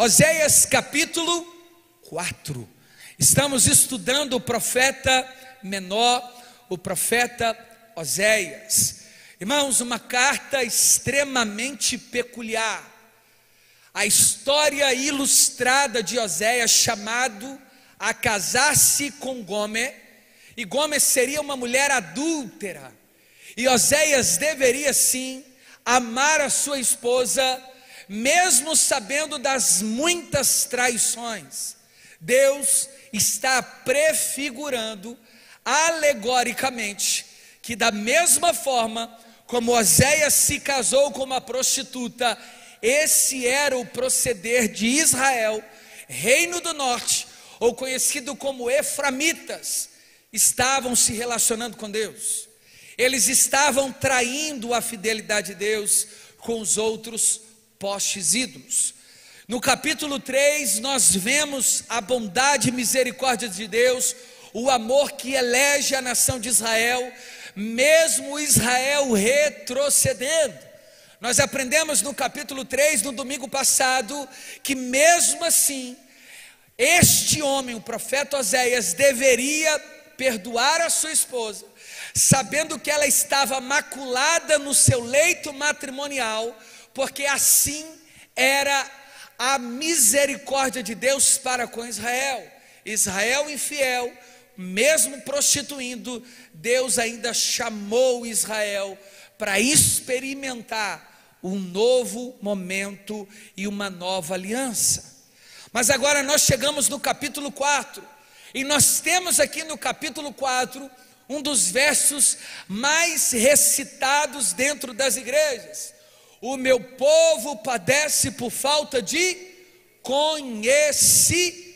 Oséias capítulo 4. Estamos estudando o profeta menor, o profeta Oséias. Irmãos, uma carta extremamente peculiar. A história ilustrada de Oséias, chamado a casar-se com Gomer, e Gomer seria uma mulher adúltera, e Oséias deveria sim amar a sua esposa, mesmo sabendo das muitas traições. Deus está prefigurando alegoricamente que, da mesma forma como Oséias se casou com uma prostituta, esse era o proceder de Israel, reino do norte, ou conhecido como eframitas, estavam se relacionando com Deus. Eles estavam traindo a fidelidade de Deus com os outros postes ídolos. No capítulo 3 nós vemos a bondade e misericórdia de Deus, o amor que elege a nação de Israel, mesmo Israel retrocedendo. Nós aprendemos no capítulo 3, no domingo passado, que mesmo assim, este homem, o profeta Oséias, deveria perdoar a sua esposa, sabendo que ela estava maculada no seu leito matrimonial, porque assim era a misericórdia de Deus para com Israel. Israel infiel, mesmo prostituindo, Deus ainda chamou Israel para experimentar um novo momento e uma nova aliança. Mas agora nós chegamos no capítulo 4, e nós temos aqui no capítulo 4 um dos versos mais recitados dentro das igrejas: o meu povo padece por falta de conhecimento.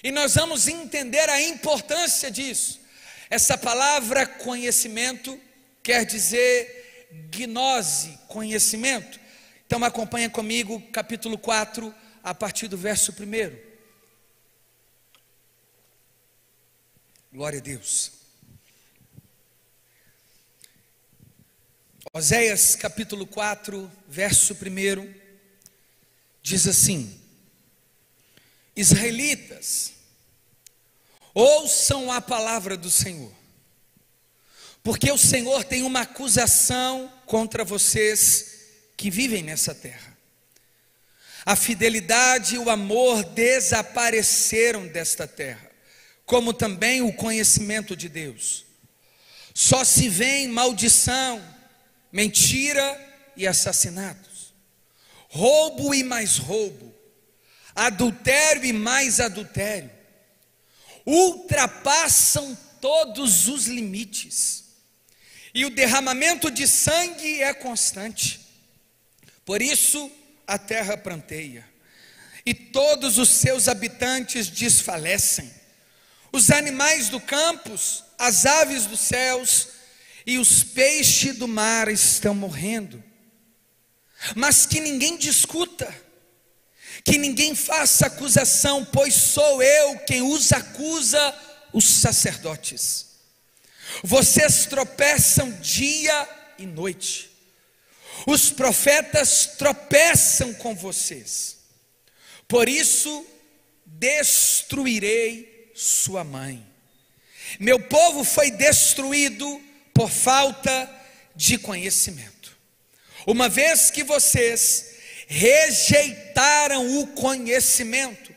E nós vamos entender a importância disso. Essa palavra conhecimento quer dizer gnose, conhecimento. Então acompanha comigo capítulo 4, a partir do verso 1. Glória a Deus. Oséias capítulo 4, verso 1, diz assim: Israelitas, ouçam a palavra do Senhor, porque o Senhor tem uma acusação contra vocês que vivem nessa terra. A fidelidade e o amor desapareceram desta terra, como também o conhecimento de Deus. Só se vê maldição, mentira e assassinatos, roubo e mais roubo, adultério e mais adultério, ultrapassam todos os limites, e o derramamento de sangue é constante. Por isso a terra pranteia, e todos os seus habitantes desfalecem. Os animais do campo, as aves dos céus e os peixes do mar estão morrendo. Mas que ninguém discuta, que ninguém faça acusação, pois sou eu quem os acusa, os sacerdotes. Vocês tropeçam dia e noite, os profetas tropeçam com vocês. Por isso destruirei sua mãe. Meu povo foi destruído por falta de conhecimento. Uma vez que vocês rejeitaram o conhecimento,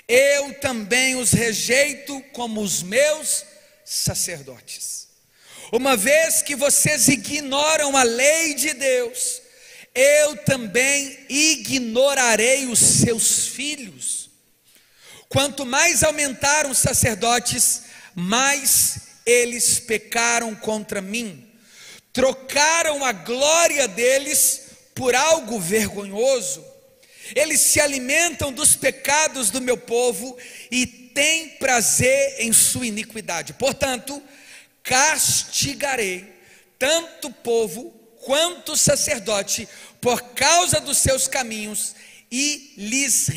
eu também os rejeito como os meus sacerdotes. Uma vez que vocês ignoram a lei de Deus, eu também ignorarei os seus filhos. Quanto mais aumentaram os sacerdotes, mais eles pecaram contra mim, trocaram a glória deles por algo vergonhoso. Eles se alimentam dos pecados do meu povo e têm prazer em sua iniquidade. Portanto, castigarei tanto o povo quanto o sacerdote por causa dos seus caminhos, e lhes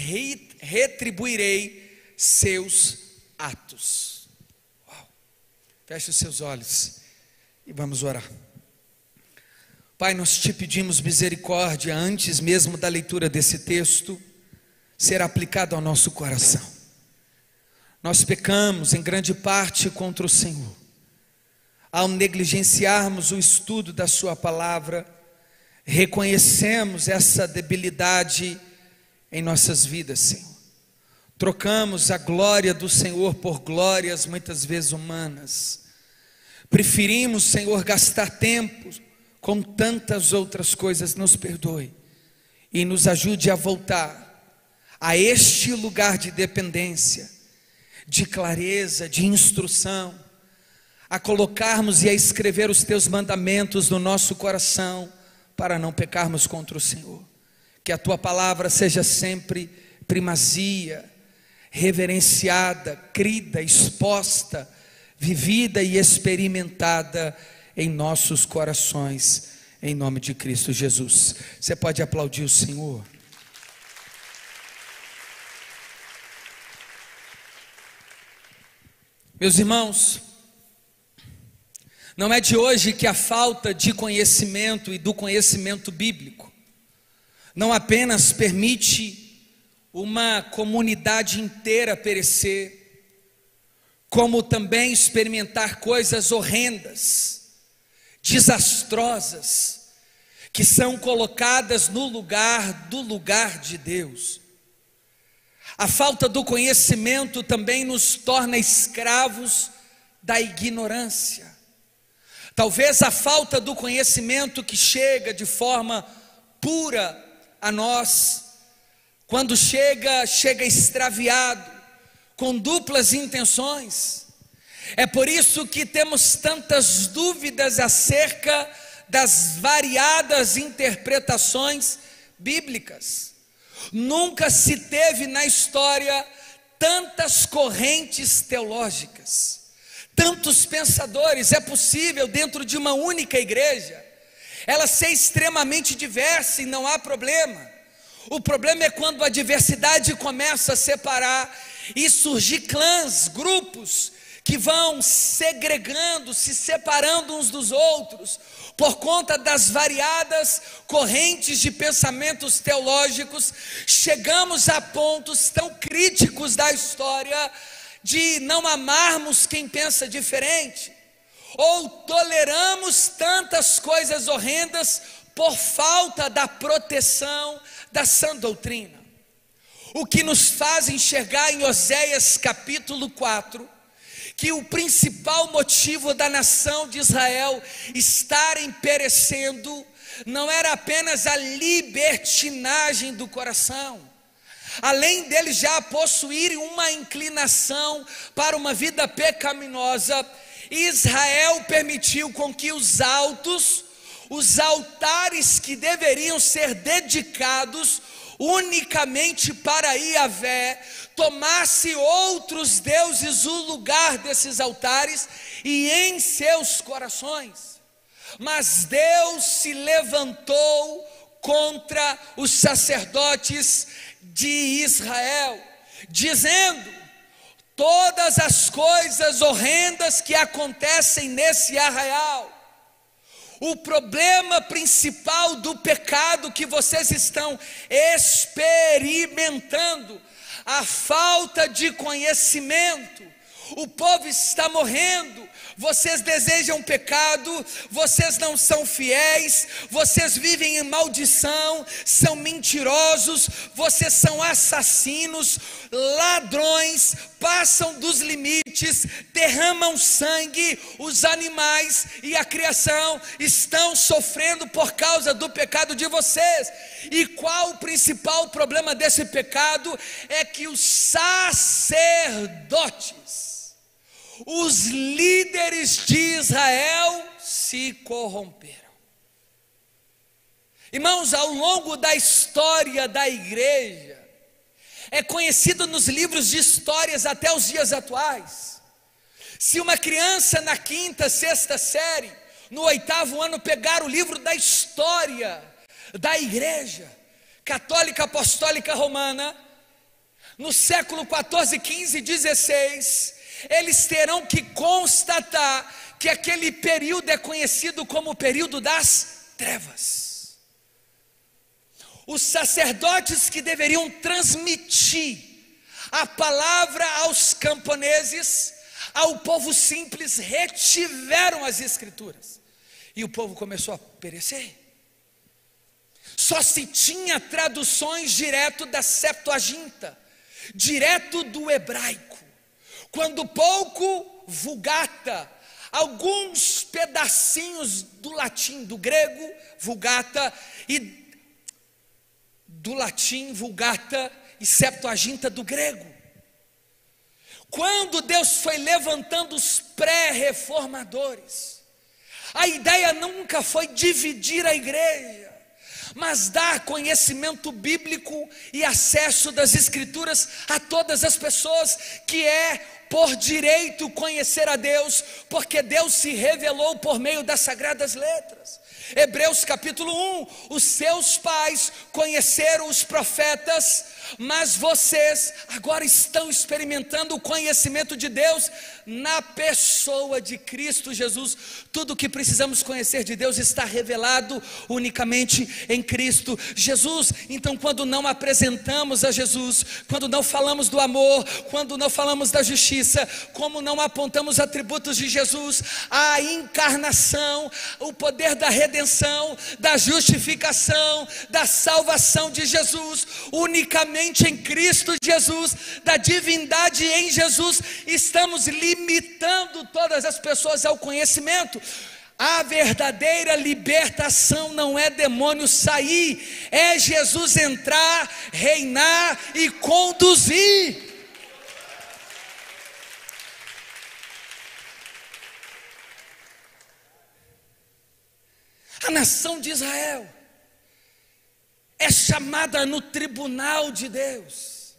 retribuirei seus atos. Uau. Feche os seus olhos e vamos orar. Pai, nós te pedimos misericórdia antes mesmo da leitura desse texto ser aplicado ao nosso coração. Nós pecamos em grande parte contra o Senhor, ao negligenciarmos o estudo da sua palavra. Reconhecemos essa debilidade em nossas vidas, Senhor. Trocamos a glória do Senhor por glórias muitas vezes humanas. Preferimos, Senhor, gastar tempo com tantas outras coisas. Nos perdoe e nos ajude a voltar a este lugar de dependência, de clareza, de instrução, a colocarmos e a escrever os teus mandamentos no nosso coração, para não pecarmos contra o Senhor. Que a tua palavra seja sempre primazia, reverenciada, crida, exposta, vivida e experimentada em nossos corações, em nome de Cristo Jesus. Você pode aplaudir o Senhor? Meus irmãos, não é de hoje que a falta de conhecimento e do conhecimento bíblico não apenas permite uma comunidade inteira perecer, como também experimentar coisas horrendas, desastrosas, que são colocadas no lugar de Deus. A falta do conhecimento também nos torna escravos da ignorância. Talvez a falta do conhecimento que chega de forma pura a nós, quando chega extraviado, com duplas intenções. É por isso que temos tantas dúvidas acerca das variadas interpretações bíblicas. Nunca se teve na história tantas correntes teológicas, tantos pensadores. É possível dentro de uma única igreja ela ser extremamente diversa e não há problema. O problema é quando a diversidade começa a separar e surgir clãs, grupos que vão segregando, se separando uns dos outros, por conta das variadas correntes de pensamentos teológicos. Chegamos a pontos tão críticos da história de não amarmos quem pensa diferente, ou toleramos tantas coisas horrendas por falta da proteção da sã doutrina. O que nos faz enxergar em Oséias capítulo 4, que o principal motivo da nação de Israel estarem perecendo não era apenas a libertinagem do coração. Além deles já possuírem uma inclinação para uma vida pecaminosa, Israel permitiu com que os altares que deveriam ser dedicados unicamente para Iavé, tomasse outros deuses o lugar desses altares e em seus corações. Mas Deus se levantou contra os sacerdotes de Israel, dizendo: todas as coisas horrendas que acontecem nesse arraial, o problema principal do pecado que vocês estão experimentando, a falta de conhecimento, o povo está morrendo, vocês desejam pecado, vocês não são fiéis, vocês vivem em maldição, são mentirosos, vocês são assassinos, ladrões, passam dos limites, derramam sangue, os animais e a criação estão sofrendo por causa do pecado de vocês. E qual o principal problema desse pecado? É que os sacerdotes, os líderes de Israel se corromperam. Irmãos, ao longo da história da igreja, é conhecido nos livros de histórias até os dias atuais. Se uma criança na quinta, sexta série, no 8º ano, pegar o livro da história da igreja católica apostólica romana, no século 14, 15, 16, eles terão que constatar que aquele período é conhecido como o período das trevas. Os sacerdotes que deveriam transmitir a palavra aos camponeses, ao povo simples, retiveram as escrituras, e o povo começou a perecer. Só se tinha traduções direto da Septuaginta, direto do hebraico, quando pouco Vulgata, alguns pedacinhos do latim, do grego Vulgata, e do latim Vulgata e Septuaginta do grego. Quando Deus foi levantando os pré-reformadores, a ideia nunca foi dividir a igreja, mas dar conhecimento bíblico e acesso das escrituras a todas as pessoas, que é por direito conhecer a Deus, porque Deus se revelou por meio das sagradas letras. Hebreus capítulo 1, os seus pais conheceram os profetas, mas vocês agora estão experimentando o conhecimento de Deus na pessoa de Cristo Jesus. Tudo o que precisamos conhecer de Deus está revelado unicamente em Cristo Jesus. Então, quando não apresentamos a Jesus, quando não falamos do amor, quando não falamos da justiça, como não apontamos atributos de Jesus, a encarnação, o poder da redenção, da justificação, da salvação de Jesus, unicamente em Cristo Jesus, da divindade em Jesus, estamos limitando todas as pessoas ao conhecimento. A verdadeira libertação não é demônio sair, é Jesus entrar, reinar e conduzir. A nação de Israel é chamada no tribunal de Deus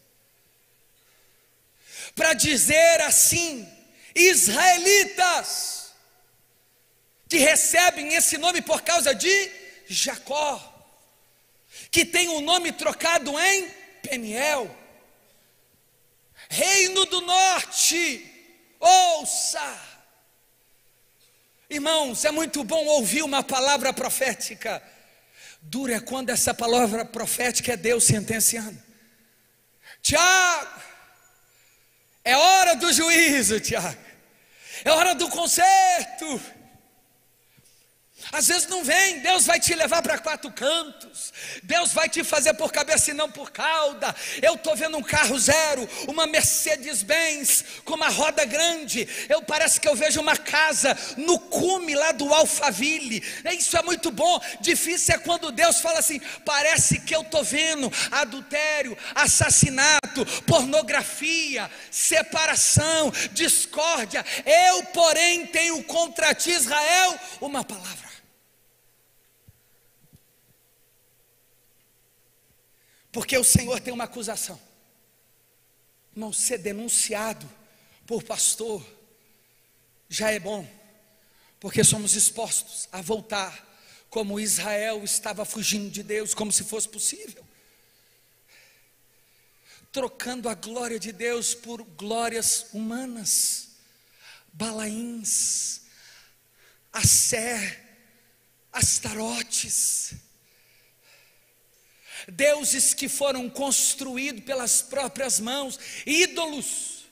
para dizer assim: israelitas, que recebem esse nome por causa de Jacó, que tem o nome trocado em Peniel, reino do norte, ouça. Irmãos, é muito bom ouvir uma palavra profética. Duro é quando essa palavra profética é Deus sentenciando. Tiago, é hora do juízo, Tiago, é hora do conserto. Às vezes não vem, Deus vai te levar para 4 cantos, Deus vai te fazer por cabeça e não por cauda. Eu estou vendo um carro zero, uma Mercedes-Benz com uma roda grande, parece que eu vejo uma casa no cume lá do Alphaville. Isso é muito bom. Difícil é quando Deus fala assim: parece que eu estou vendo adultério, assassinato, pornografia, separação, discórdia. Eu, porém, tenho contra ti, Israel, uma palavra. Porque o Senhor tem uma acusação. Irmão, ser denunciado por pastor já é bom, porque somos expostos a voltar como Israel estava fugindo de Deus, como se fosse possível, trocando a glória de Deus por glórias humanas, Balaíns, Asser, Astarotes, deuses que foram construídos pelas próprias mãos, ídolos.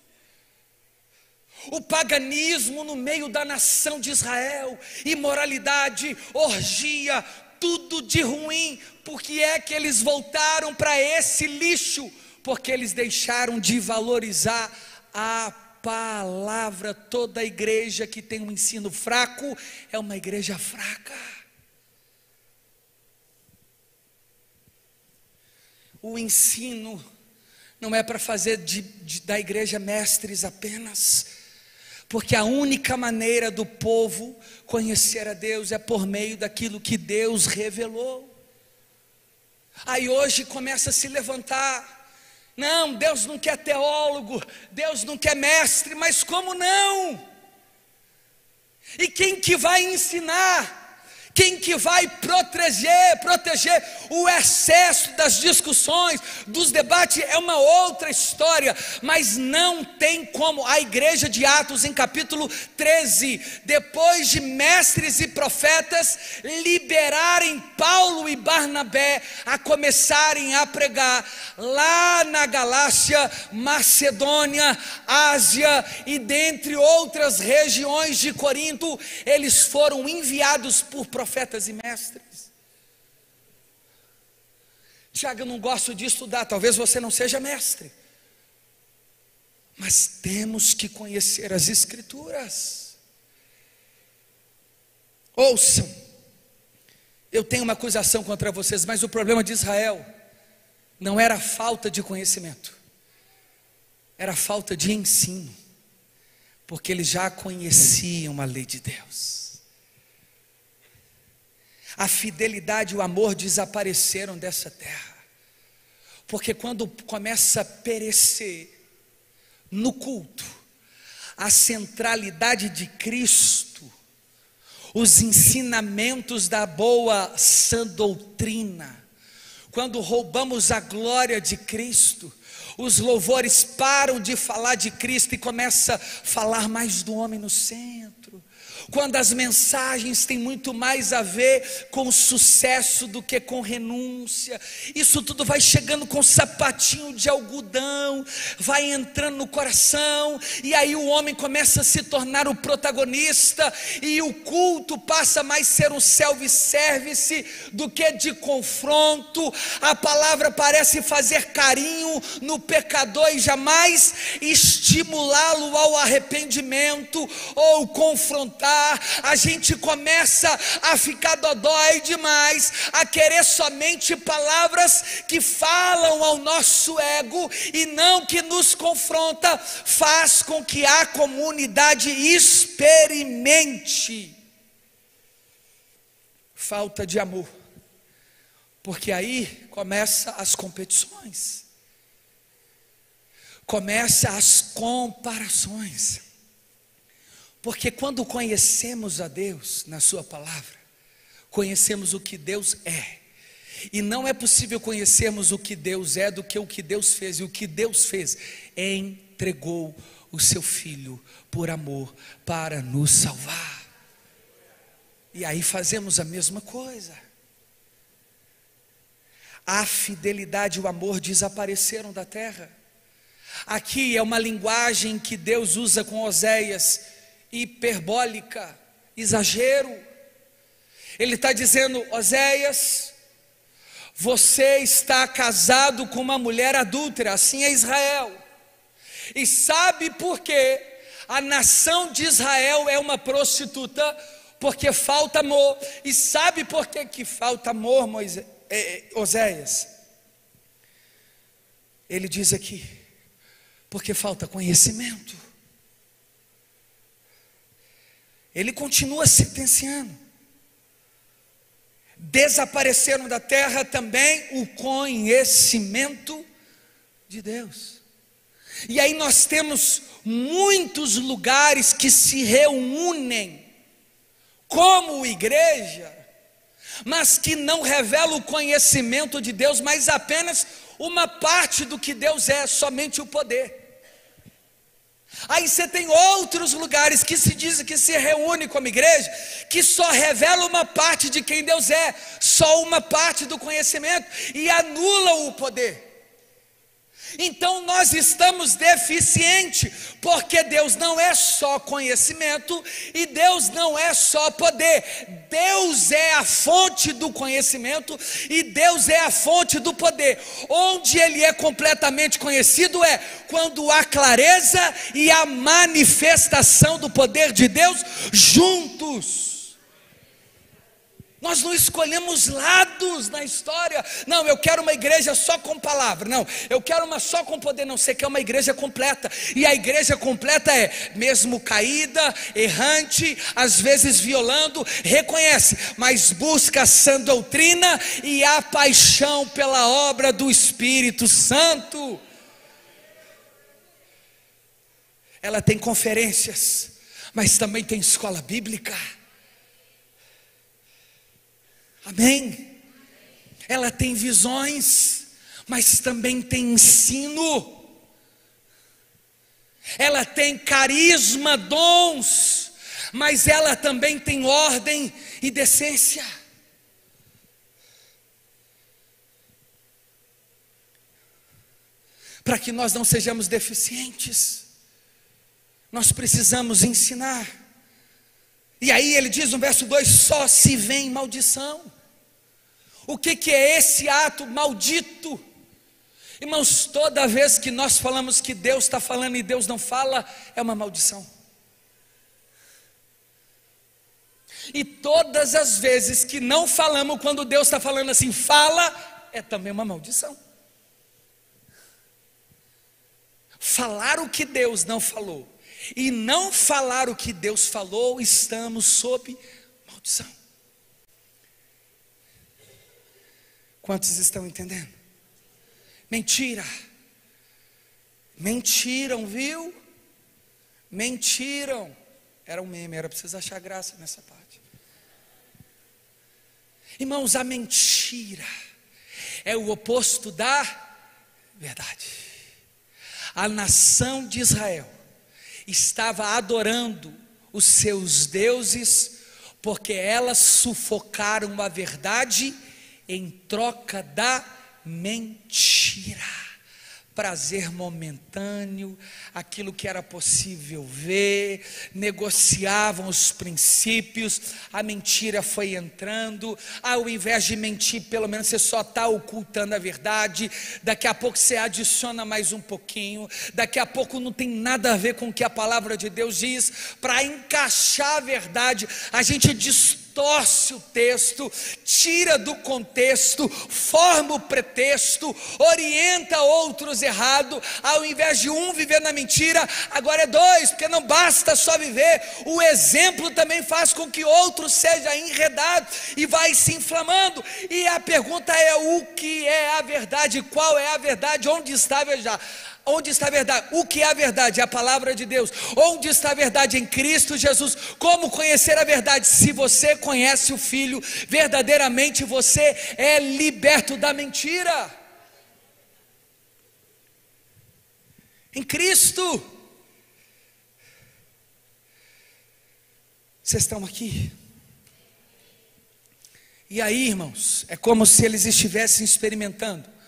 O paganismo no meio da nação de Israel, imoralidade, orgia, tudo de ruim. Por que é que eles voltaram para esse lixo? Porque eles deixaram de valorizar a palavra. Toda igreja que tem um ensino fraco é uma igreja fraca. O ensino não é para fazer da igreja mestres apenas, porque a única maneira do povo conhecer a Deus é por meio daquilo que Deus revelou. Aí hoje começa a se levantar: não, Deus não quer teólogo, Deus não quer mestre. Mas como não? E quem que vai ensinar? Quem que vai proteger o excesso das discussões, dos debates, é uma outra história, mas não tem como. A igreja de Atos, em capítulo 13, depois de mestres e profetas liberarem Paulo e Barnabé a começarem a pregar lá na Galácia, Macedônia, Ásia e dentre outras regiões de Corinto, eles foram enviados por profetas e mestres. Tiago, eu não gosto de estudar, talvez você não seja mestre, mas temos que conhecer as Escrituras. Ouçam, eu tenho uma acusação contra vocês, mas o problema de Israel não era falta de conhecimento, era falta de ensino, porque eles já conheciam a lei de Deus. A fidelidade e o amor desapareceram dessa terra, porque quando começa a perecer no culto a centralidade de Cristo, os ensinamentos da boa sã doutrina, quando roubamos a glória de Cristo, os louvores param de falar de Cristo e começa a falar mais do homem no centro. Quando as mensagens têm muito mais a ver com sucesso do que com renúncia, isso tudo vai chegando com sapatinho de algodão, vai entrando no coração, e aí o homem começa a se tornar o protagonista, e o culto passa a mais ser um self-service do que de confronto. A palavra parece fazer carinho no pecador e jamais estimulá-lo ao arrependimento ou confrontar. A gente começa a ficar dodói demais, a querer somente palavras que falam ao nosso ego e não que nos confronta. Faz com que a comunidade experimente falta de amor, porque aí começa as competições, começa as comparações. Porque quando conhecemos a Deus na sua palavra, conhecemos o que Deus é, e não é possível conhecermos o que Deus é do que o que Deus fez, e o que Deus fez, entregou o seu Filho por amor para nos salvar. E aí fazemos a mesma coisa. A fidelidade e o amor desapareceram da terra. Aqui é uma linguagem que Deus usa com Oséias, hiperbólica, exagero. Ele está dizendo: Oséias, você está casado com uma mulher adúltera, assim é Israel. E sabe por quê? A nação de Israel é uma prostituta, porque falta amor. E sabe por que falta amor, Oséias? Ele diz aqui: porque falta conhecimento. Ele continua sentenciando. Desapareceram da terra também o conhecimento de Deus. E aí nós temos muitos lugares que se reúnem como igreja, mas que não revelam o conhecimento de Deus, mas apenas uma parte do que Deus é, somente o poder. Aí você tem outros lugares que se dizem que se reúnem como igreja, que só revela uma parte de quem Deus é, só uma parte do conhecimento, e anulam o poder. Então nós estamos deficientes, porque Deus não é só conhecimento e Deus não é só poder. Deus é a fonte do conhecimento e Deus é a fonte do poder. Onde Ele é completamente conhecido é quando há clareza e a manifestação do poder de Deus juntos. Nós não escolhemos lados na história. Não, eu quero uma igreja só com palavra. Não, eu quero uma só com poder. Não, você quer uma igreja completa. E a igreja completa é, mesmo caída, errante, às vezes violando, reconhece, mas busca a sã doutrina e a paixão pela obra do Espírito Santo. Ela tem conferências, mas também tem escola bíblica. Amém? Ela tem visões, mas também tem ensino. Ela tem carisma, dons, mas ela também tem ordem e decência. Para que nós não sejamos deficientes, nós precisamos ensinar. E aí ele diz no verso 2: só se vem maldição. O que é esse ato maldito? Irmãos, toda vez que nós falamos que Deus está falando e Deus não fala, é uma maldição. E todas as vezes que não falamos quando Deus está falando assim, fala, é também uma maldição. Falar o que Deus não falou e não falar o que Deus falou, estamos sob maldição. Quantos estão entendendo? Mentira. Mentiram, viu? Mentiram. Era um meme, era para vocês acharem graça nessa parte. Irmãos, a mentira é o oposto da verdade. A nação de Israel estava adorando os seus deuses, porque elas sufocaram a verdade em troca da mentira. Prazer momentâneo, aquilo que era possível ver, negociavam os princípios, a mentira foi entrando. Ao invés de mentir, pelo menos você só está ocultando a verdade. Daqui a pouco você adiciona mais um pouquinho, daqui a pouco não tem nada a ver com o que a palavra de Deus diz. Para encaixar a verdade, a gente distorce o texto, tira do contexto, forma o pretexto, orienta outros errado. Ao invés de um viver na mentira, agora é dois, porque não basta só viver, o exemplo também faz com que outro seja enredado e vai se inflamando. E a pergunta é: o que é a verdade? Qual é a verdade? Onde está a verdade? Onde está a verdade? O que é a verdade? É a palavra de Deus. Onde está a verdade? Em Cristo Jesus. Como conhecer a verdade? Se você conhece o Filho, verdadeiramente você é liberto da mentira. Em Cristo. Vocês estão aqui? E aí, irmãos, é como se eles estivessem experimentando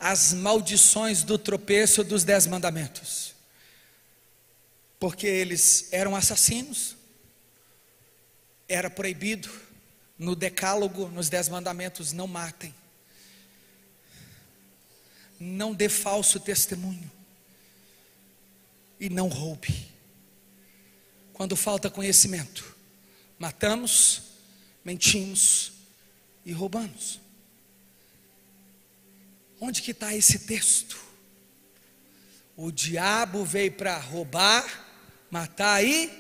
as maldições do tropeço dos 10 mandamentos, porque eles eram assassinos. Era proibido no decálogo, nos 10 mandamentos: não matem, não dê falso testemunho e não roube. Quando falta conhecimento, matamos, mentimos e roubamos. Onde que está esse texto? O diabo veio para roubar, matar e...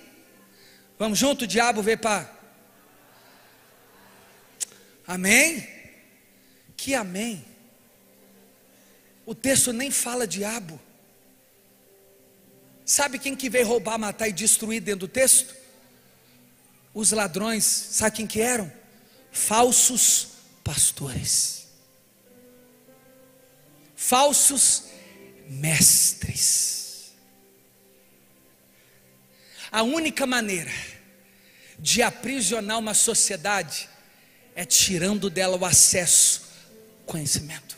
Vamos junto? O diabo veio para... Amém? Que amém? O texto nem fala diabo. Sabe quem que veio roubar, matar e destruir dentro do texto? Os ladrões. Sabe quem que eram? Falsos pastores. Falsos mestres. A única maneira de aprisionar uma sociedade é tirando dela o acesso ao conhecimento.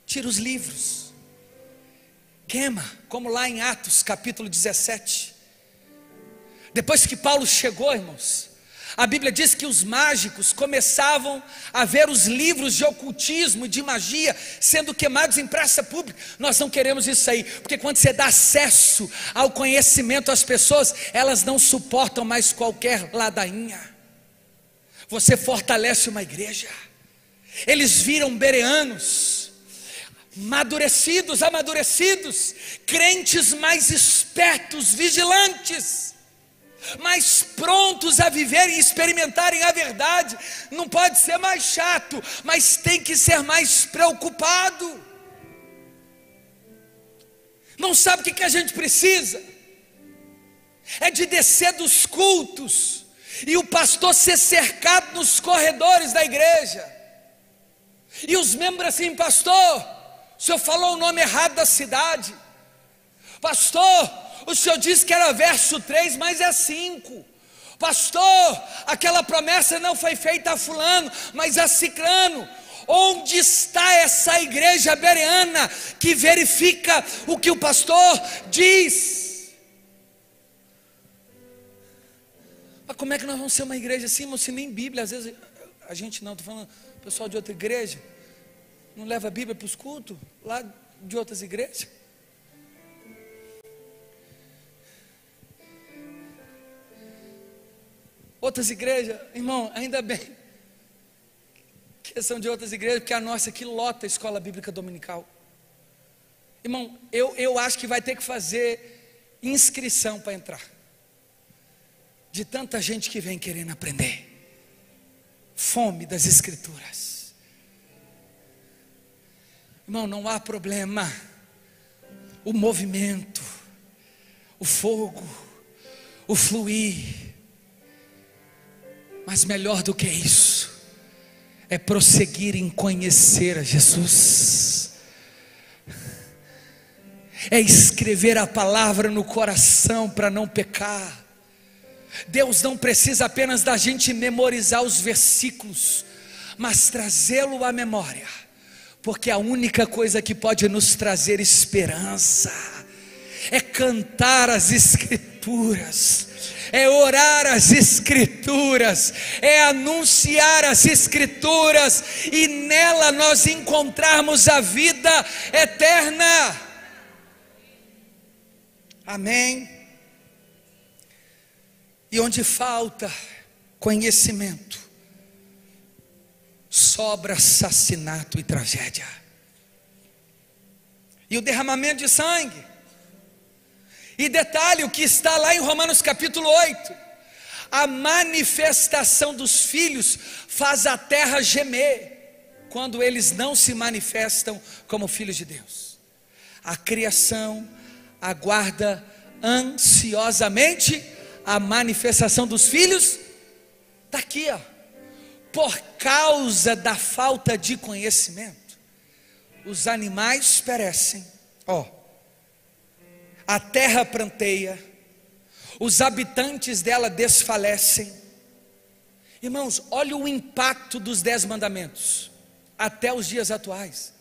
Tira os livros, queima, como lá em Atos capítulo 17. Depois que Paulo chegou, irmãos, a Bíblia diz que os mágicos começavam a ver os livros de ocultismo e de magia sendo queimados em praça pública. Nós não queremos isso aí, porque quando você dá acesso ao conhecimento às pessoas, elas não suportam mais qualquer ladainha. Você fortalece uma igreja. Eles viram bereanos, amadurecidos, crentes mais espertos, vigilantes, mais prontos a viver e experimentarem a verdade. Não pode ser mais chato, mas tem que ser mais preocupado. Não sabe o que a gente precisa? É de descer dos cultos e o pastor ser cercado nos corredores da igreja, e os membros assim: pastor, o senhor falou o nome errado da cidade, pastor, o senhor disse que era verso 3, mas é 5, pastor, aquela promessa não foi feita a fulano, mas a ciclano. Onde está essa igreja bereana que verifica o que o pastor diz? Mas como é que nós vamos ser uma igreja assim, irmão, se nem Bíblia? Às vezes a gente não, estou falando pessoal de outra igreja, não leva a Bíblia para os cultos, lá de outras igrejas. Outras igrejas, irmão, ainda bem que são de outras igrejas, porque a nossa aqui lota a escola bíblica dominical. Irmão, eu acho que vai ter que fazer inscrição para entrar, de tanta gente que vem querendo aprender, fome das escrituras. Irmão, não há problema, o movimento, o fogo, o fluir, mas melhor do que isso é prosseguir em conhecer a Jesus, é escrever a palavra no coração para não pecar. Deus não precisa apenas da gente memorizar os versículos, mas trazê-lo à memória, porque a única coisa que pode nos trazer esperança é cantar as escrituras, é orar as escrituras, é anunciar as escrituras, e nela nós encontrarmos a vida eterna. Amém? E onde falta conhecimento, sobra assassinato e tragédia. E o derramamento de sangue. E detalhe, o que está lá em Romanos capítulo 8: a manifestação dos filhos faz a terra gemer, quando eles não se manifestam como filhos de Deus. A criação aguarda ansiosamente a manifestação dos filhos. Está aqui, ó. Por causa da falta de conhecimento, os animais perecem, ó, a terra pranteia, os habitantes dela desfalecem. Irmãos, olha o impacto dos 10 mandamentos até os dias atuais.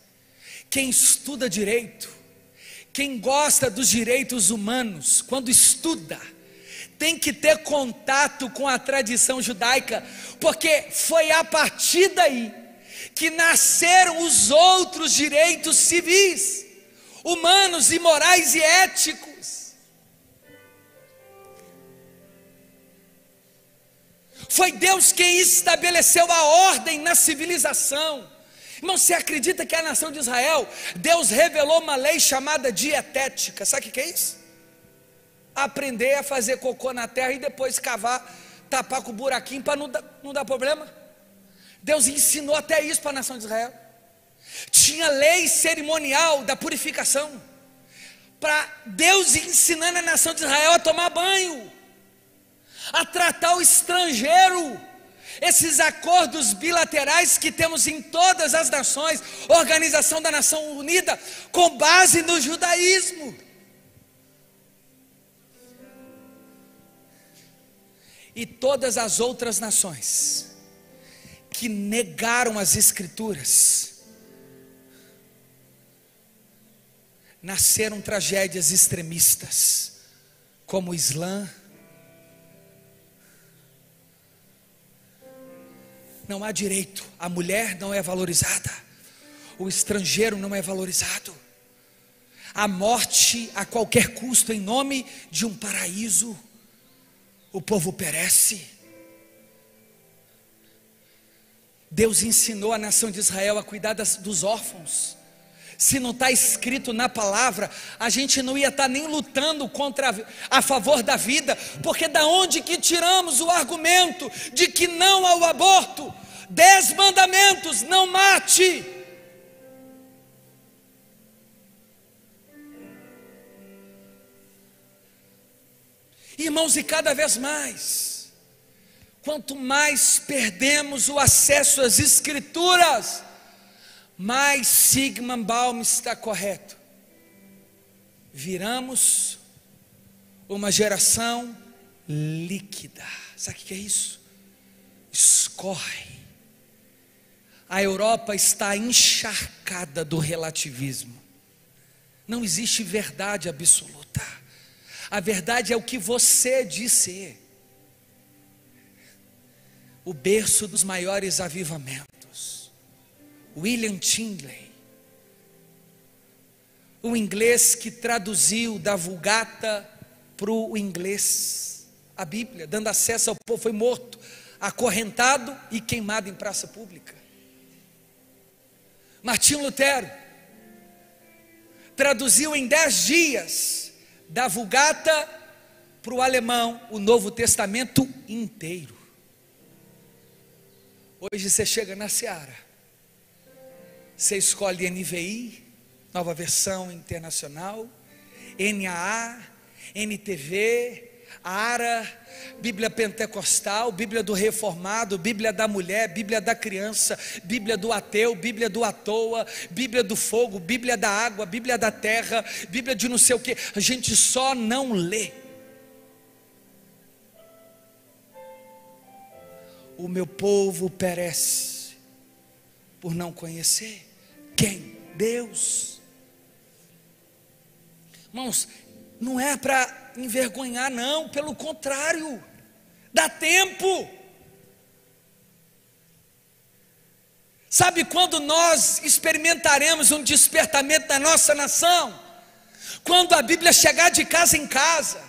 Quem estuda direito, quem gosta dos direitos humanos, quando estuda, tem que ter contato com a tradição judaica, porque foi a partir daí que nasceram os outros direitos civis, humanos e morais e éticos. Foi Deus quem estabeleceu a ordem na civilização. Irmão, você acredita que a nação de Israel, Deus revelou uma lei chamada dietética? Sabe o que é isso? Aprender a fazer cocô na terra e depois cavar, tapar com o buraquinho para não dar problema. Deus ensinou até isso para a nação de Israel. Tinha lei cerimonial da purificação, para Deus ensinando a nação de Israel a tomar banho, a tratar o estrangeiro. Esses acordos bilaterais que temos em todas as nações, Organização da Nação Unida, com base no judaísmo. E todas as outras nações que negaram as escrituras, nasceram tragédias extremistas, como o Islã. Não há direito, a mulher não é valorizada, o estrangeiro não é valorizado, a morte a qualquer custo em nome de um paraíso, o povo perece. Deus ensinou a nação de Israel a cuidar dos órfãos. Se não está escrito na palavra, a gente não ia estar nem lutando a favor da vida, porque da onde que tiramos o argumento de que não ao aborto? 10 mandamentos: não mate. Irmãos, e cada vez mais quanto mais perdemos o acesso às Escrituras, mais Zygmunt Bauman está correto. Viramos uma geração líquida. Sabe o que é isso? Escorre. A Europa está encharcada do relativismo. Não existe verdade absoluta. A verdade é o que você diz ser. O berço dos maiores avivamentos, William Tyndale, o inglês que traduziu da Vulgata para o inglês a Bíblia, dando acesso ao povo, foi morto, acorrentado e queimado em praça pública. Martinho Lutero traduziu em 10 dias da Vulgata para o alemão o Novo Testamento inteiro. Hoje você chega na Seara, você escolhe NVI, Nova Versão Internacional, NAA, NTV, ARA, Bíblia Pentecostal, Bíblia do Reformado, Bíblia da Mulher, Bíblia da Criança, Bíblia do Ateu, Bíblia do à toa, Bíblia do Fogo, Bíblia da Água, Bíblia da Terra, Bíblia de não sei o que. A gente só não lê. O meu povo perece por não conhecer quem? Deus. Irmãos, não é para envergonhar, não, pelo contrário, dá tempo. Sabe quando nós experimentaremos um despertamento da nossa nação? Quando a Bíblia chegar de casa em casa,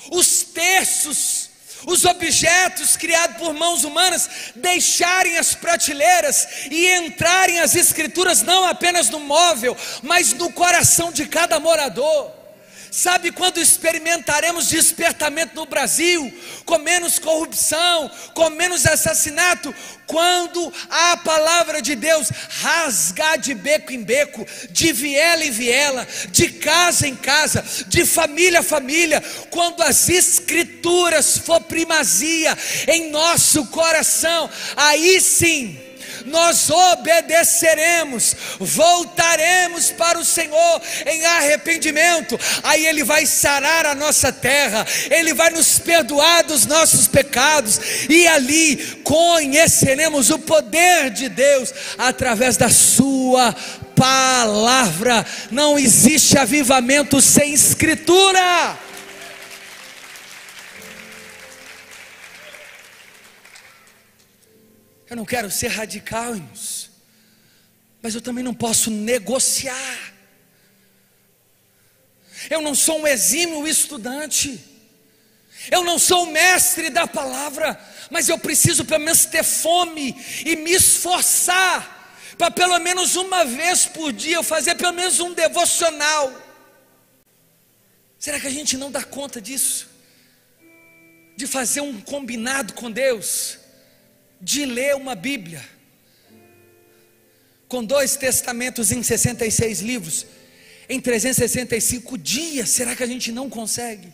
os terços, os objetos criados por mãos humanas deixarem as prateleiras e entrarem as Escrituras não apenas no móvel, mas no coração de cada morador. Sabe quando experimentaremos despertamento no Brasil, com menos corrupção, com menos assassinato? Quando a palavra de Deus rasgar de beco em beco, de viela em viela, de casa em casa, de família a família, quando as Escrituras for primazia em nosso coração, aí sim nós obedeceremos, voltaremos para o Senhor em arrependimento. Aí Ele vai sarar a nossa terra, Ele vai nos perdoar dos nossos pecados, e ali conheceremos o poder de Deus através da sua palavra. Não existe avivamento sem Escritura. Eu não quero ser radical, irmãos, mas eu também não posso negociar. Eu não sou um exímio estudante, eu não sou o mestre da palavra, mas eu preciso pelo menos ter fome e me esforçar para pelo menos uma vez por dia eu fazer pelo menos um devocional. Será que a gente não dá conta disso? De fazer um combinado com Deus, de ler uma Bíblia com 2 testamentos em 66 livros, em 365 dias. Será que a gente não consegue?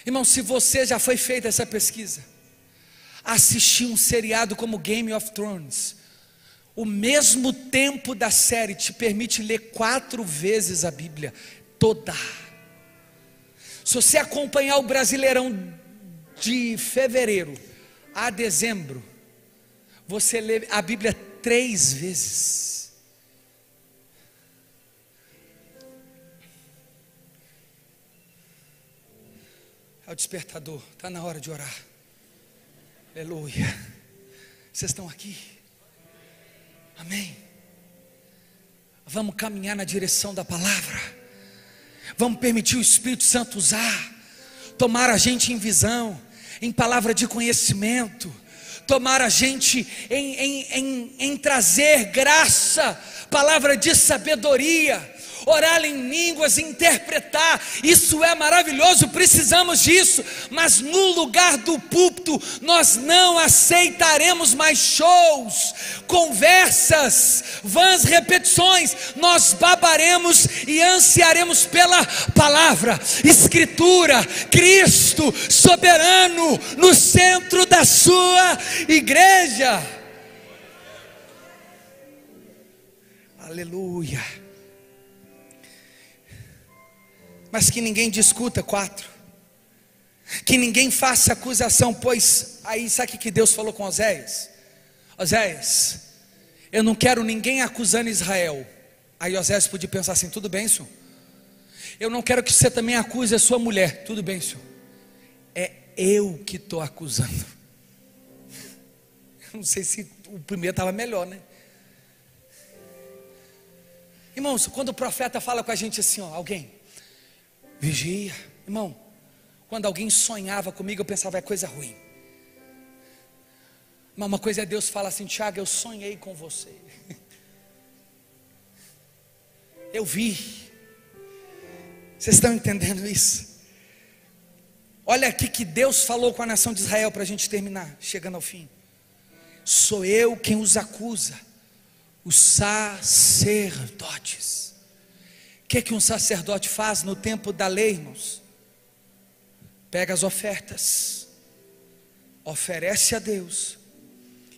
Irmão, se você já foi feita essa pesquisa, assistir um seriado como Game of Thrones, o mesmo tempo da série te permite ler 4 vezes a Bíblia toda. Se você acompanhar o Brasileirão de fevereiro a dezembro, você lê a Bíblia 3 vezes. É o despertador, está na hora de orar. Aleluia. Vocês estão aqui? Amém. Vamos caminhar na direção da palavra. Vamos permitir o Espírito Santo usar, tomar a gente em visão, em palavra de conhecimento, tomar a gente em trazer graça, palavra de sabedoria, orar em línguas, interpretar, isso é maravilhoso, precisamos disso, mas no lugar do púlpito, nós não aceitaremos mais shows, conversas, vãs repetições, nós babaremos e ansiaremos pela palavra, escritura, Cristo soberano, no centro da sua igreja, aleluia. Mas que ninguém discuta, 4, que ninguém faça acusação, pois, aí sabe o que Deus falou com Oséias? Oséias, eu não quero ninguém acusando Israel. Aí Oséias podia pensar assim, tudo bem, senhor, eu não quero que você também acuse a sua mulher, tudo bem, senhor, é eu que estou acusando. Não sei se o primeiro estava melhor, né? Irmãos, quando o profeta fala com a gente assim, ó, alguém, vigia, irmão, quando alguém sonhava comigo, eu pensava, é coisa ruim. Mas uma coisa é Deus fala assim, Tiago, eu sonhei com você. Eu vi. Vocês estão entendendo isso? Olha aqui que Deus falou com a nação de Israel, para a gente terminar, chegando ao fim. Sou eu quem os acusa, os sacerdotes. O que um sacerdote faz no tempo da lei, irmãos? Pega as ofertas, oferece a Deus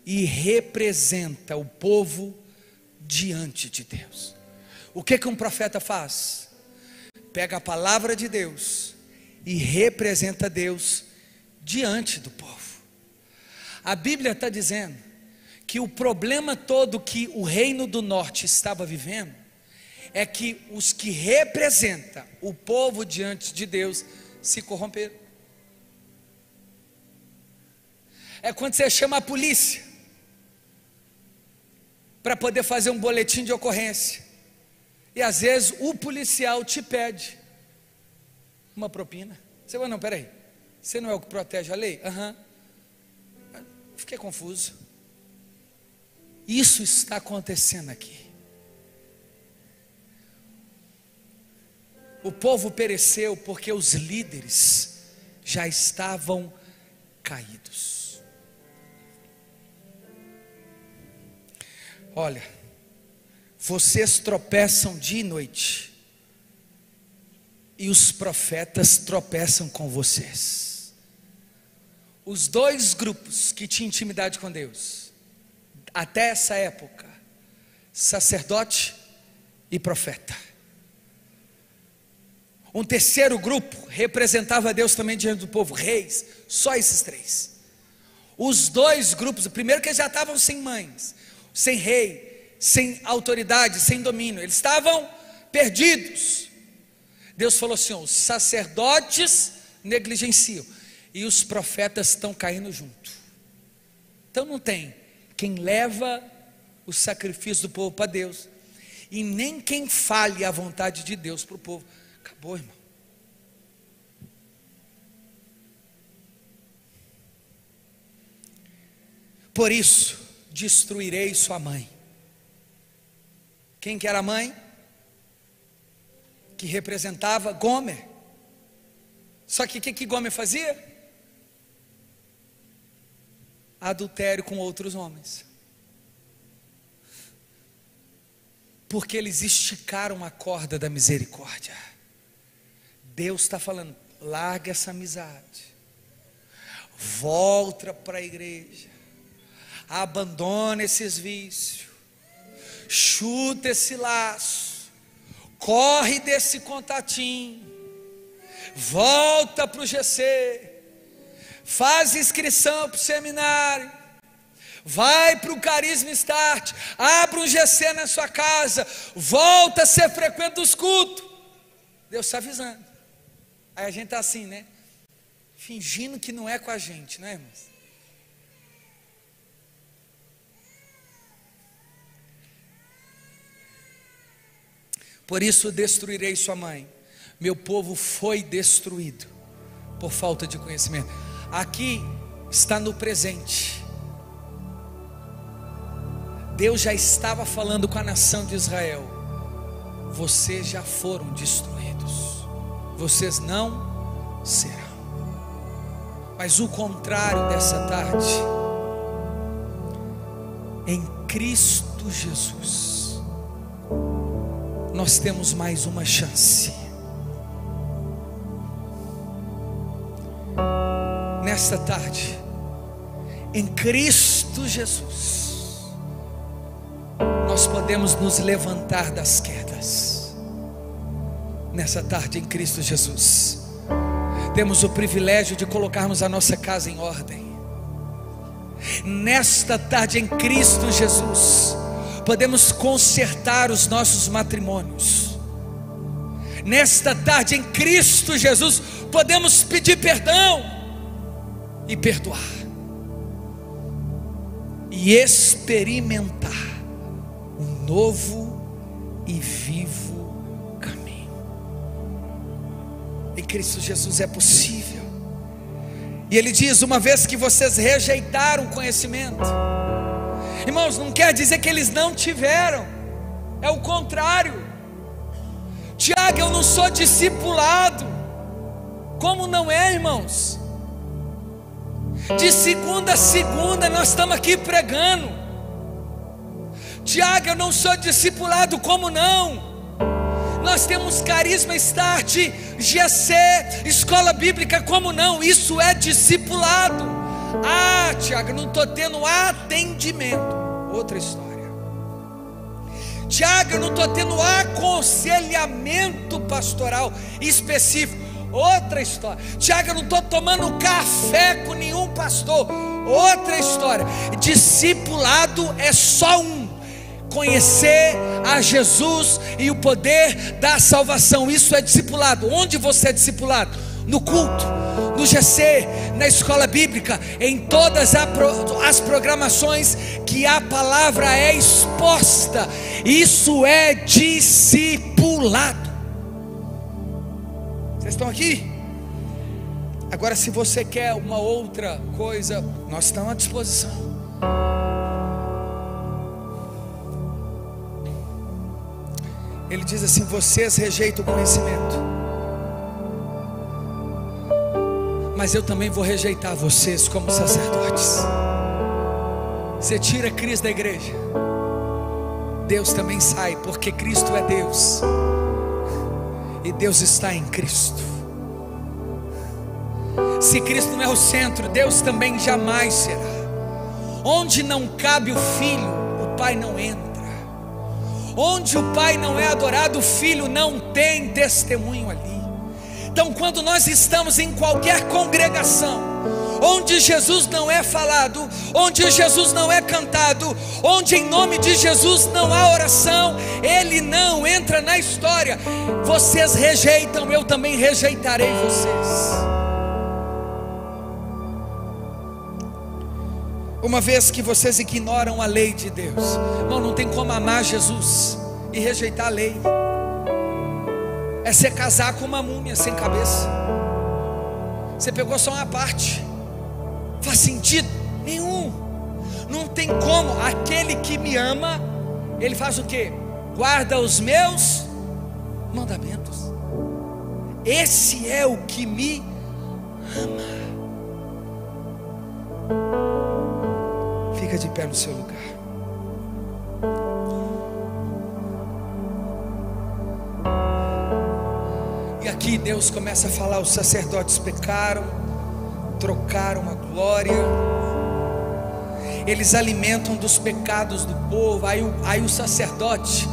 e representa o povo diante de Deus. O que um profeta faz? Pega a palavra de Deus e representa Deus diante do povo. A Bíblia está dizendo que o problema todo que o reino do norte estava vivendo é que os que representam o povo diante de Deus se corromperam. É quando você chama a polícia para poder fazer um boletim de ocorrência, e às vezes o policial te pede uma propina. Você vai, não, peraí, você não é o que protege a lei? Fiquei confuso. Isso está acontecendo aqui. O povo pereceu porque os líderes já estavam caídos. Olha, vocês tropeçam dia e noite, e os profetas tropeçam com vocês. Os dois grupos que tinham intimidade com Deus, até essa época, sacerdote e profeta. Um terceiro grupo representava Deus também diante do povo, reis, só esses 3. Os dois grupos, primeiro que eles já estavam sem mães, sem rei, sem autoridade, sem domínio, eles estavam perdidos. Deus falou assim, os sacerdotes negligenciam, e os profetas estão caindo junto. Então não tem quem leva o sacrifício do povo para Deus, e nem quem fale a vontade de Deus para o povo. Acabou, irmão. Por isso destruirei sua mãe. Quem que era a mãe? Que representava Gomer. Só que o que Gomer fazia? Adultério com outros homens. Porque eles esticaram a corda da misericórdia. Deus está falando, larga essa amizade, volta para a igreja, abandona esses vícios, chuta esse laço, corre desse contatinho, volta para o GC, faz inscrição para o seminário, vai para o Carisma Start, abre um GC na sua casa, volta a ser frequente dos cultos. Deus está avisando. Aí a gente está assim, né? Fingindo que não é com a gente, não é, irmãos? Por isso destruirei sua mãe. Meu povo foi destruído por falta de conhecimento. Aqui está no presente. Deus já estava falando com a nação de Israel. vocês já foram destruídos, vocês não serão. Mas o contrário dessa tarde, em Cristo Jesus, nós temos mais uma chance. Nesta tarde, em Cristo Jesus, nós podemos nos levantar das quedas. Nessa tarde, em Cristo Jesus, temos o privilégio de colocarmos a nossa casa em ordem. Nesta tarde, em Cristo Jesus, podemos consertar os nossos matrimônios. Nesta tarde, em Cristo Jesus, podemos pedir perdão e perdoar, e experimentar um novo e vivo caminho. Em Cristo Jesus é possível. E Ele diz: uma vez que vocês rejeitaram o conhecimento, irmãos, não quer dizer que eles não tiveram, é o contrário. Tiago, eu não sou discipulado. Como não é, irmãos? De segunda a segunda nós estamos aqui pregando. Tiago, eu não sou discipulado. Como não? Nós temos Carisma Start, GC, Escola Bíblica. Como não? Isso é discipulado. Ah, Tiago, eu não estou tendo atendimento. Outra história. Tiago, eu não estou tendo aconselhamento pastoral específico. Outra história. Tiago, eu não estou tomando café com nenhum pastor. Outra história. Discipulado é só um: conhecer a Jesus e o poder da salvação. Isso é discipulado. Onde você é discipulado? No culto, no GC, na escola bíblica, em todas as programações que a palavra é exposta. Isso é discipulado. Vocês estão aqui? Agora, se você quer uma outra coisa, nós estamos à disposição. Ele diz assim: vocês rejeitam o conhecimento, mas eu também vou rejeitar vocês como sacerdotes. Você tira Cristo da igreja, Deus também sai, porque Cristo é Deus e Deus está em Cristo. Se Cristo não é o centro, Deus também jamais será. Onde não cabe o Filho, o Pai não entra. Onde o Pai não é adorado, o Filho não tem testemunho ali. Então, quando nós estamos em qualquer congregação onde Jesus não é falado, onde Jesus não é cantado, onde em nome de Jesus não há oração, Ele não entra na história. Vocês rejeitam, eu também rejeitarei vocês. Uma vez que vocês ignoram a lei de Deus, irmão, não tem como amar Jesus e rejeitar a lei. É você casar com uma múmia sem cabeça. Você pegou só uma parte. Faz sentido nenhum. Não tem como. Aquele que me ama, ele faz o quê? Guarda os meus mandamentos. Esse é o que me ama. Fica de pé no seu lugar. E aqui Deus começa a falar: os sacerdotes pecaram, trocaram a glória, eles alimentam dos pecados do povo. Aí o sacerdote,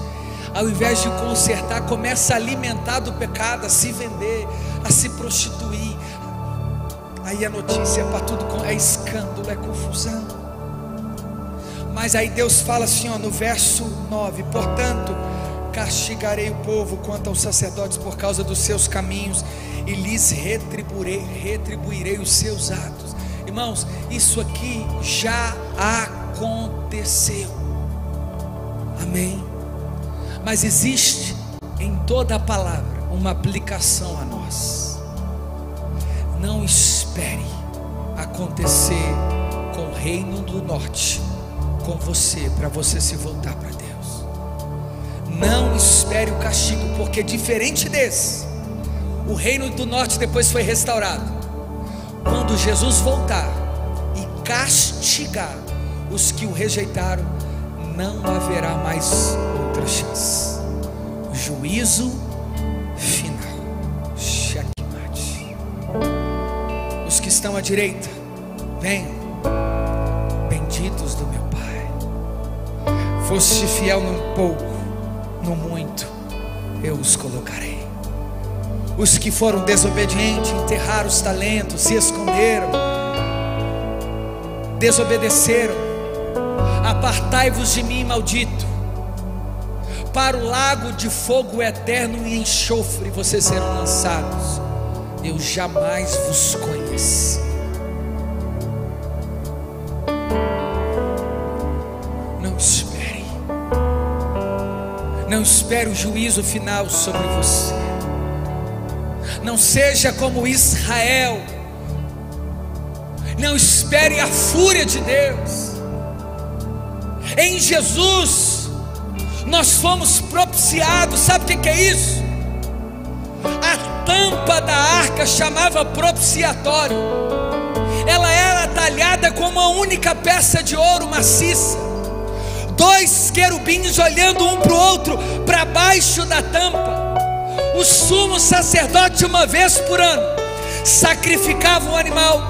ao invés de consertar, começa a alimentar do pecado, a se vender, a se prostituir. Aí a notícia é para tudo, é escândalo, é confusão. Mas aí Deus fala assim, no verso 9: portanto, castigarei o povo quanto aos sacerdotes por causa dos seus caminhos, e lhes retribuirei os seus atos. Irmãos, isso aqui já aconteceu. Amém? Mas existe em toda a palavra uma aplicação a nós. Não espere acontecer com o reino do norte, com você, para você se voltar para Deus. não espere o castigo, porque diferente desse, o reino do norte depois foi restaurado. Quando Jesus voltar e castigar os que o rejeitaram, não haverá mais outra chance. Juízo final. Checkmate. Os que estão à direita, venham, benditos do meu Pai. Foste fiel no pouco, no muito eu os colocarei. Os que foram desobedientes, enterraram os talentos, se esconderam, desobedeceram, apartai-vos de mim, maldito. Para o lago de fogo eterno e enxofre vocês serão lançados. Eu jamais vos conheci. Não espere. Não espere o juízo final sobre você. Não seja como Israel. Não espere a fúria de Deus. Em Jesus nós fomos propiciados. Sabe o que é isso? A tampa da arca chamava propiciatório. Ela era talhada com uma única peça de ouro maciça. 2 querubins olhando um para o outro, para baixo da tampa. O sumo sacerdote, uma vez por ano, sacrificava um animal,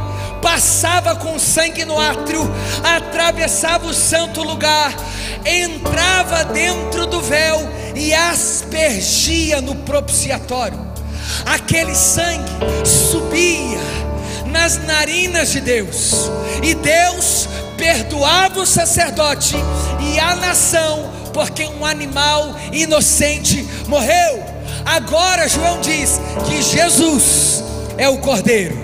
passava com sangue no átrio, atravessava o santo lugar, entrava dentro do véu e aspergia no propiciatório. Aquele sangue subia nas narinas de Deus, e Deus perdoava o sacerdote e a nação, porque um animal inocente morreu. Agora João diz que Jesus é o Cordeiro.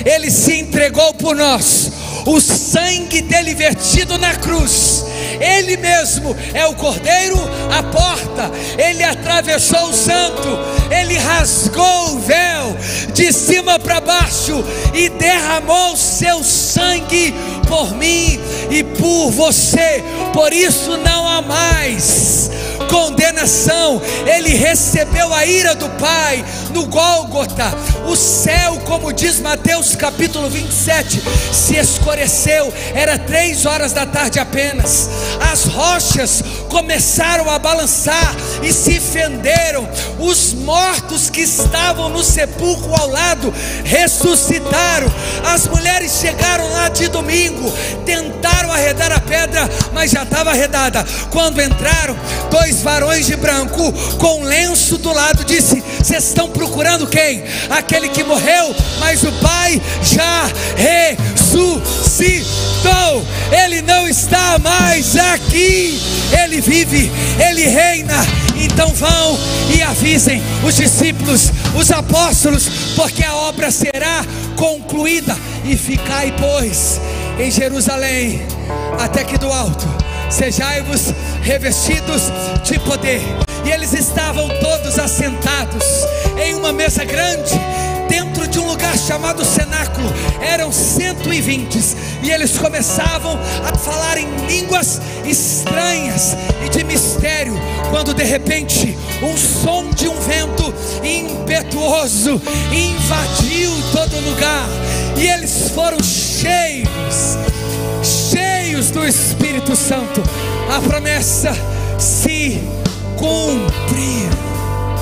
Ele se entregou por nós. O sangue dele vertido na cruz, ele mesmo é o Cordeiro, a porta. Ele atravessou o santo, ele rasgou o véu de cima para baixo e derramou seu sangue por mim e por você. Por isso não há mais condenação. Ele recebeu a ira do Pai no Gólgota. O céu, como diz Mateus capítulo 27, se escureceu. Era 3 horas da tarde apenas. As rochas começaram a balançar e se fenderam. Os mortos que estavam no sepulcro ao lado ressuscitaram. As mulheres chegaram lá de domingo, tentaram arredar a pedra, mas já estava arredada. Quando entraram, 2 varões de branco com um lenço do lado, disse: vocês estão procurando quem? Aquele que morreu, mas o Pai já ressuscitou. Ele não está mais aqui, ele vive, ele reina. Então vão e avisem os discípulos, os apóstolos, porque a obra será concluída. E ficai, pois, em Jerusalém, até que do alto sejai-vos revestidos de poder. E eles estavam todos assentados em uma mesa grande, dentro de um lugar chamado cenáculo. Eram 120, e eles começavam a falar em línguas estranhas e de mistério, quando de repente um som de um vento impetuoso invadiu todo lugar, e eles foram cheios do Espírito Santo. A promessa se cumpriu.